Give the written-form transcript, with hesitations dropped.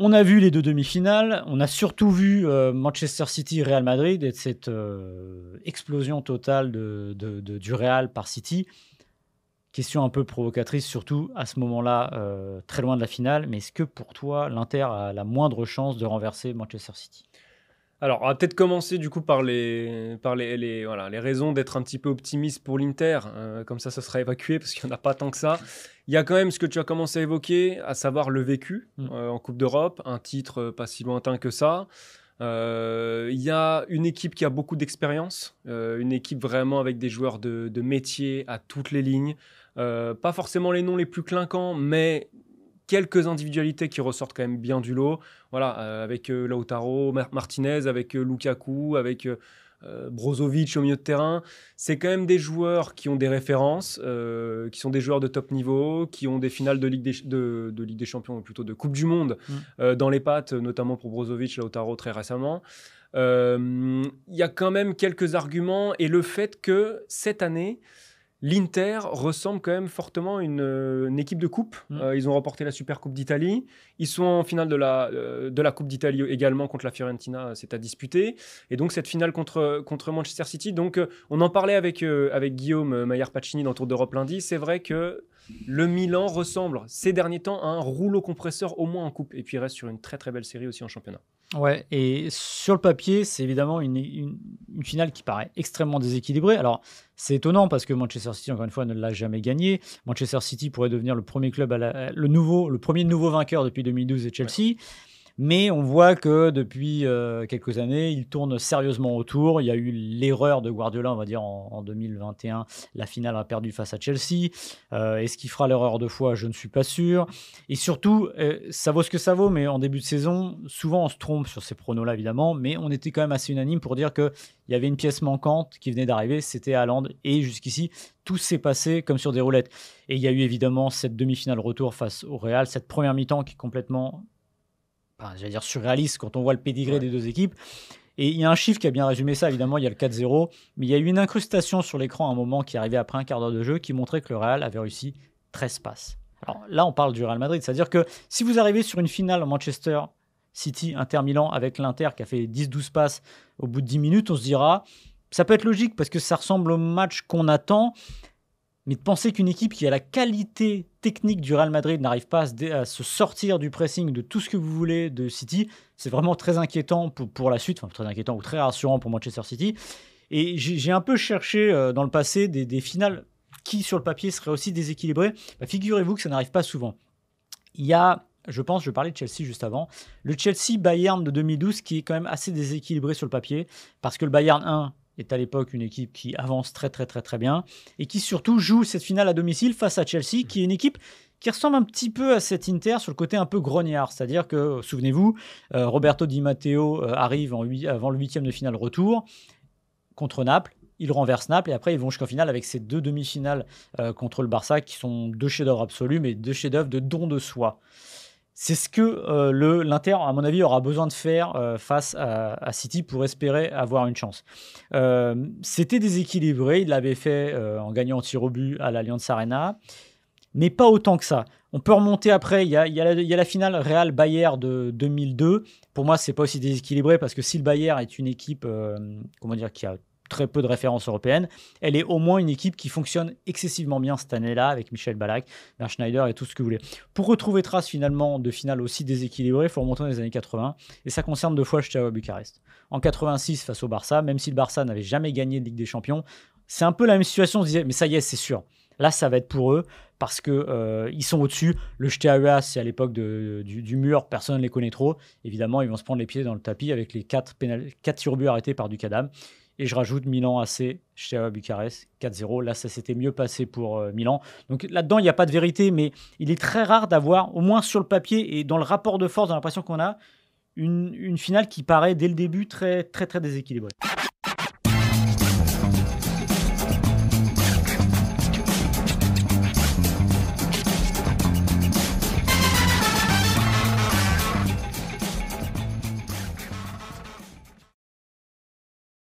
On a vu les deux demi-finales, on a surtout vu Manchester City, Real Madrid et cette explosion totale du Real par City. Question un peu provocatrice, surtout à ce moment-là, très loin de la finale. Mais est-ce que pour toi, l'Inter a la moindre chance de renverser Manchester City? Alors, on va peut-être commencer du coup par voilà, les raisons d'être un petit peu optimiste pour l'Inter. Comme ça sera évacué parce qu'il n'y en a pas tant que ça. Il y a quand même ce que tu as commencé à évoquer, à savoir le vécu en Coupe d'Europe, un titre pas si lointain que ça. Il y a une équipe qui a beaucoup d'expérience, une équipe vraiment avec des joueurs de métier à toutes les lignes. Pas forcément les noms les plus clinquants, mais quelques individualités qui ressortent quand même bien du lot. Voilà, avec Lautaro Martinez, avec Lukaku, avec Brozovic au milieu de terrain. C'est quand même des joueurs qui ont des références, qui sont des joueurs de top niveau, qui ont des finales de Ligue des Champions, ou plutôt de Coupe du Monde dans les pattes, notamment pour Brozovic, Lautaro très récemment. Il y a quand même quelques arguments et le fait que cette année, l'Inter ressemble quand même fortement à une équipe de coupe. Ils ont remporté la Super Coupe d'Italie. Ils sont en finale de la Coupe d'Italie également contre la Fiorentina, c'est à disputer. Et donc cette finale contre Manchester City. Donc on en parlait avec Guillaume Maillard-Pacini dans le Tour d'Europe lundi. C'est vrai que le Milan ressemble ces derniers temps à un rouleau compresseur au moins en coupe. Et puis il reste sur une très très belle série aussi en championnat. Ouais, et sur le papier, c'est évidemment une finale qui paraît extrêmement déséquilibrée. Alors, c'est étonnant parce que Manchester City, encore une fois, ne l'a jamais gagné. Manchester City pourrait devenir le premier club, le premier nouveau vainqueur depuis 2012 et Chelsea. Ouais. Mais on voit que depuis quelques années, il tourne sérieusement autour. Il y a eu l'erreur de Guardiola, on va dire, en 2021. La finale a perdu face à Chelsea. Est-ce qu'il fera l'erreur deux fois? Je ne suis pas sûr. Et surtout, ça vaut ce que ça vaut, mais en début de saison, souvent on se trompe sur ces pronos-là, évidemment. Mais on était quand même assez unanime pour dire qu'il y avait une pièce manquante qui venait d'arriver, c'était Haaland. Et jusqu'ici, tout s'est passé comme sur des roulettes. Et il y a eu évidemment cette demi-finale retour face au Real, cette première mi-temps qui est complètement... j'allais dire surréaliste quand on voit le pédigré des deux équipes. Et il y a un chiffre qui a bien résumé ça, évidemment, il y a le 4-0, mais il y a eu une incrustation sur l'écran à un moment qui arrivait après un quart d'heure de jeu qui montrait que le Real avait réussi 13 passes. Alors là, on parle du Real Madrid, c'est-à-dire que si vous arrivez sur une finale Manchester City, Inter Milan, avec l'Inter qui a fait 10-12 passes au bout de 10 minutes, on se dira, ça peut être logique parce que ça ressemble au match qu'on attend. Mais de penser qu'une équipe qui a la qualité technique du Real Madrid n'arrive pas à se sortir du pressing, de tout ce que vous voulez de City, c'est vraiment très inquiétant pour la suite, enfin très inquiétant ou très rassurant pour Manchester City. Et j'ai un peu cherché dans le passé des finales qui, sur le papier, seraient aussi déséquilibrées. Figurez-vous que ça n'arrive pas souvent. Il y a, je parlais de Chelsea juste avant, le Chelsea-Bayern de 2012 qui est quand même assez déséquilibré sur le papier, parce que le Bayern 1 est à l'époque une équipe qui avance très très très très bien et qui surtout joue cette finale à domicile face à Chelsea, qui est une équipe qui ressemble un petit peu à cette Inter sur le côté un peu grognard. C'est-à-dire que, souvenez-vous, Roberto Di Matteo arrive avant le 8e de finale retour contre Naples. Il renverse Naples et après ils vont jusqu'en finale avec ces deux demi-finales contre le Barça qui sont deux chefs-d'œuvre absolus, mais deux chefs-d'œuvre de don de soi. C'est ce que l'Inter, à mon avis, aura besoin de faire face à City pour espérer avoir une chance. C'était déséquilibré, il l'avait fait en gagnant en tir au but à l'Allianz Arena, mais pas autant que ça. On peut remonter après, il y a la finale Real-Bayern de 2002. Pour moi, c'est pas aussi déséquilibré parce que si le Bayern est une équipe qui a très peu de références européennes, elle est au moins une équipe qui fonctionne excessivement bien cette année-là, avec Michel Ballack, Bernd Schneider et tout ce que vous voulez. Pour retrouver trace finalement de finale aussi déséquilibrée, il faut remonter dans les années 80, et ça concerne deux fois le Steaua Bucarest. En 86 face au Barça, même si le Barça n'avait jamais gagné de Ligue des Champions, c'est un peu la même situation, on se disait, mais ça y est, c'est sûr. Là, ça va être pour eux, parce qu'ils sont au-dessus. Le Steaua, c'est à l'époque du mur, personne ne les connaît trop. Évidemment, ils vont se prendre les pieds dans le tapis avec les 4 tirs au but arrêtés par Ducadam. Et je rajoute Milan AC, Steaua Bucarest, 4-0. Là, ça s'était mieux passé pour Milan. Donc là-dedans, il n'y a pas de vérité, mais il est très rare d'avoir, au moins sur le papier et dans le rapport de force, dans l'impression qu'on a, une finale qui paraît dès le début très, très, très déséquilibrée.